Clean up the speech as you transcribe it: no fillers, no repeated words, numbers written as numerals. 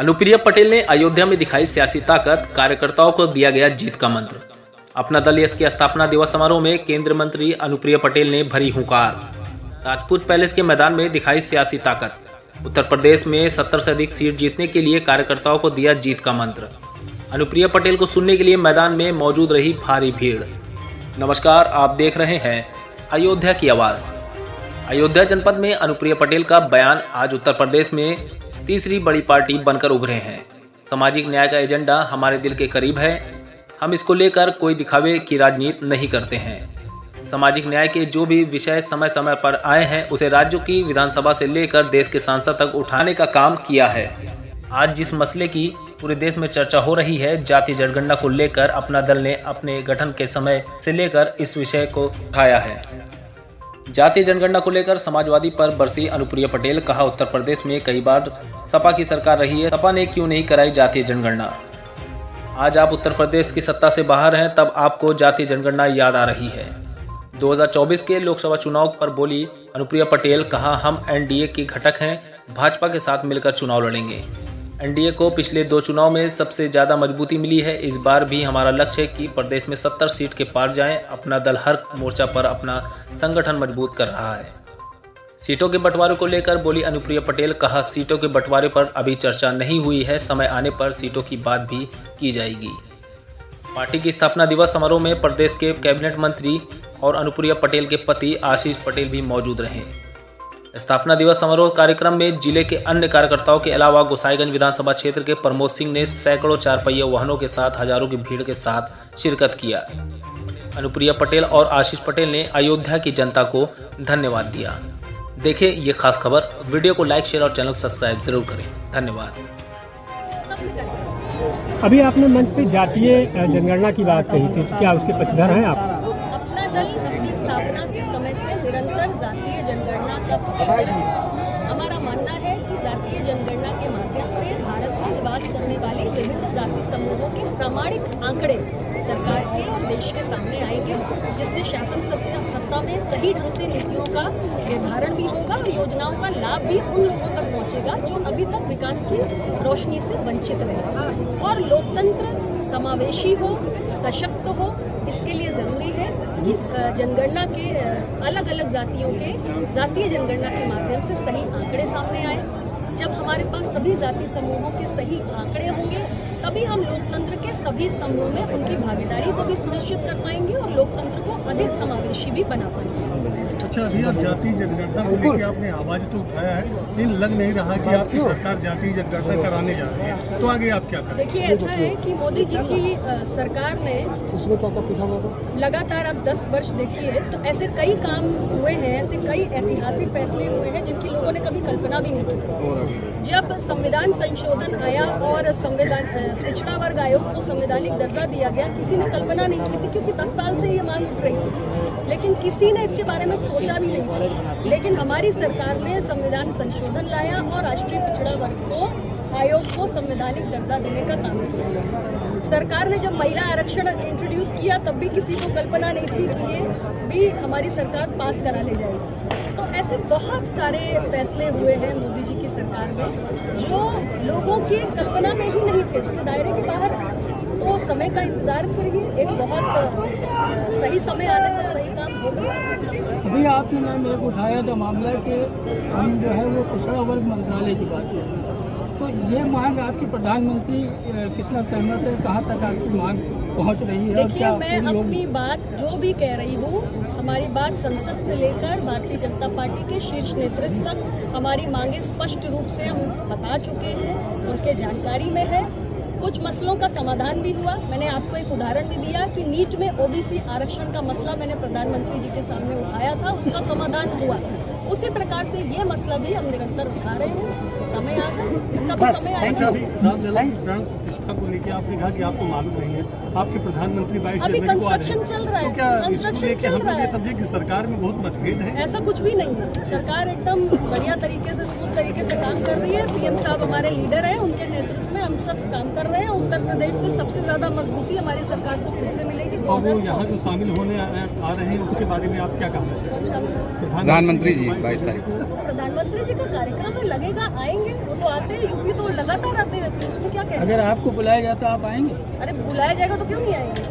अनुप्रिया पटेल ने अयोध्या में दिखाई सियासी ताकत, कार्यकर्ताओं को दिया गया जीत का मंत्र। अपना दल यश के स्थापना दिवस समारोह में केंद्रीय मंत्री अनुप्रिया पटेल ने भरी हुंकार। राजपूत पैलेस के मैदान में दिखाई सियासी ताकत। उत्तर प्रदेश में 70 से अधिक सीट जीतने के लिए कार्यकर्ताओं को दिया जीत का मंत्र। अनुप्रिया पटेल को सुनने के लिए मैदान में मौजूद रही भारी भीड़। नमस्कार, आप देख रहे हैं अयोध्या की आवाज़। अयोध्या जनपद में अनुप्रिया पटेल का बयान आज उत्तर प्रदेश में तीसरी बड़ी पार्टी बनकर उभरे हैं। सामाजिक न्याय का एजेंडा हमारे दिल के करीब है। हम इसको लेकर कोई दिखावे की राजनीति नहीं करते हैं। सामाजिक न्याय के जो भी विषय समय समय पर आए हैं उसे राज्यों की विधानसभा से लेकर देश के सांसद तक उठाने का काम किया है। आज जिस मसले की पूरे देश में चर्चा हो रही है, जाति जनगणना को लेकर अपना दल ने अपने गठन के समय से लेकर इस विषय को उठाया है। जातीय जनगणना को लेकर समाजवादी पर बरसी अनुप्रिया पटेल। कहा, उत्तर प्रदेश में कई बार सपा की सरकार रही है, सपा ने क्यों नहीं कराई जातीय जनगणना। आज आप उत्तर प्रदेश की सत्ता से बाहर हैं, तब आपको जातीय जनगणना याद आ रही है। 2024 के लोकसभा चुनाव पर बोली अनुप्रिया पटेल। कहा, हम एनडीए के घटक हैं, भाजपा के साथ मिलकर चुनाव लड़ेंगे। एनडीए को पिछले 2 चुनाव में सबसे ज़्यादा मजबूती मिली है। इस बार भी हमारा लक्ष्य है कि प्रदेश में 70 सीट के पार जाएं। अपना दल हर मोर्चा पर अपना संगठन मजबूत कर रहा है। सीटों के बंटवारे को लेकर बोली अनुप्रिया पटेल। कहा, सीटों के बंटवारे पर अभी चर्चा नहीं हुई है, समय आने पर सीटों की बात भी की जाएगी। पार्टी की स्थापना दिवस समारोह में प्रदेश के कैबिनेट मंत्री और अनुप्रिया पटेल के पति आशीष पटेल भी मौजूद रहे। स्थापना दिवस समारोह कार्यक्रम में जिले के अन्य कार्यकर्ताओं के अलावा गोसाईगंज विधानसभा क्षेत्र के प्रमोद सिंह ने सैकड़ों 4 पहिया वाहनों के साथ हजारों की भीड़ के साथ शिरकत किया। अनुप्रिया पटेल और आशीष पटेल ने अयोध्या की जनता को धन्यवाद दिया। देखें ये खास खबर। वीडियो को लाइक, शेयर और चैनल को सब्सक्राइब जरूर करें। धन्यवाद। अभी आपने मंच पे जातीय जनगणना की बात कही थी, क्या उसके पक्षधर हैं आप? अपना दल अपनी स्थापना के समय से निरंतर जातीय जनगणना का पक्षधर है। हमारा मानना है कि जातीय जनगणना के माध्यम से भारत में निवास करने वाले विभिन्न जाति समूहों के प्रामाणिक आंकड़े सरकार के और देश के सामने आएंगे, जिससे शासन सत्ता में सही ढंग से नीतियों का निर्धारण भी होगा और योजनाओं का लाभ भी उन लोगों तक पहुंचेगा जो अभी तक विकास की रोशनी से वंचित रहे। और लोकतंत्र समावेशी हो, सशक्त हो, इसके लिए ज़रूरी है कि जनगणना के अलग अलग जातियों के जातीय जनगणना के माध्यम से सही आंकड़े सामने आए। जब हमारे पास सभी जाति समूहों के सही आंकड़े होंगे, तभी हम लोकतंत्र के सभी स्तंभों में उनकी भागीदारी को भी सुनिश्चित कर पाएंगे और लोकतंत्र को अधिक समावेशी भी बना पाएंगे। अच्छा, अभी आप जातीय जनगणना को लेकर आपने आवाज तो उठाया है, लेकिन लग नहीं रहा कि आपकी सरकार जातीय जनगणना कराने जा रही है, तो आगे आप क्या करें? देखिए, ऐसा है कि मोदी जी की सरकार ने लगातार अब 10 वर्ष देखिए तो ऐसे कई काम हुए हैं, ऐसे कई ऐतिहासिक फैसले हुए हैं जिनकी लोगों ने कभी कल्पना भी नहीं की। जब संविधान संशोधन आया और पिछड़ा वर्ग आयोग को संवैधानिक दर्जा दिया गया, किसी ने कल्पना नहीं की थी, क्योंकि 10 साल से ये मांग उठ रही थी, लेकिन किसी ने इसके बारे में सोचा भी नहीं। लेकिन हमारी सरकार ने संविधान संशोधन लाया और राष्ट्रीय पिछड़ा वर्ग को आयोग को संवैधानिक दर्जा देने का काम किया। सरकार ने जब महिला आरक्षण इंट्रोड्यूस किया, तब भी किसी को कल्पना नहीं थी कि ये भी हमारी सरकार पास करा ले जाएगी। तो ऐसे बहुत सारे फैसले हुए हैं मोदी जी की सरकार में जो लोगों की कल्पना में ही नहीं थे, उसके दायरे के बाहर थे। तो समय का इंतजार करिए, एक बहुत सही समय आने पर सही काम होगा। अभी आपने मैम एक उठाया था मामला कि हम जो है वो पिछड़ा वर्ग मंत्रालय की बात कर रहे हैं, तो ये मांग आपकी प्रधानमंत्री कितना सहमत है, कहाँ तक आपकी मांग पहुँच रही है? देखिए, मैं अपनी बात जो भी कह रही हूँ, हमारी बात संसद से लेकर भारतीय जनता पार्टी के शीर्ष नेतृत्व तक हमारी मांगे स्पष्ट रूप से हम बता चुके हैं, उनके जानकारी में है। कुछ मसलों का समाधान भी हुआ। मैंने आपको एक उदाहरण भी दिया कि नीट में ओबीसी आरक्षण का मसला मैंने प्रधानमंत्री जी के सामने उठाया था, उसका समाधान हुआ। उसी प्रकार से ये मसला भी हम निरंतर उठा रहे हैं। समय आ गया, इसका भी समय आएगा। प्राण प्रतिष्ठा को लेकर आपने कहा कि आपको मालूम नहीं है, आपके प्रधानमंत्री अभी कंस्ट्रक्शन चल रहा है, तो क्या कंस्ट्रक्शन चल रहा है। समझे कि सरकार में बहुत मतभेद है? ऐसा कुछ भी नहीं है। सरकार एकदम बढ़िया तरीके से, स्मूथ तरीके से काम कर रही है। पीएम साहब हमारे लीडर हैं, उनके नेतृत्व में हम सब काम कर रहे हैं। उत्तर प्रदेश से सबसे ज्यादा मजबूती हमारी सरकार को फिर से मिलेगी। और वो यहाँ जो शामिल होने आ रहे हैं उसके बारे में आप क्या कहना चाहेंगे? प्रधानमंत्री जी 22 तारीख को। प्रधानमंत्री जी का कार्यक्रम है, लगेगा आएंगे, वो तो आते हैं, यूपी तो लगातार आते रहते हैं, उसमें क्या कहना है? अगर आपको बुलाया जाता आप आएंगे? अरे बुलाया जाएगा तो क्यों नहीं आएंगे?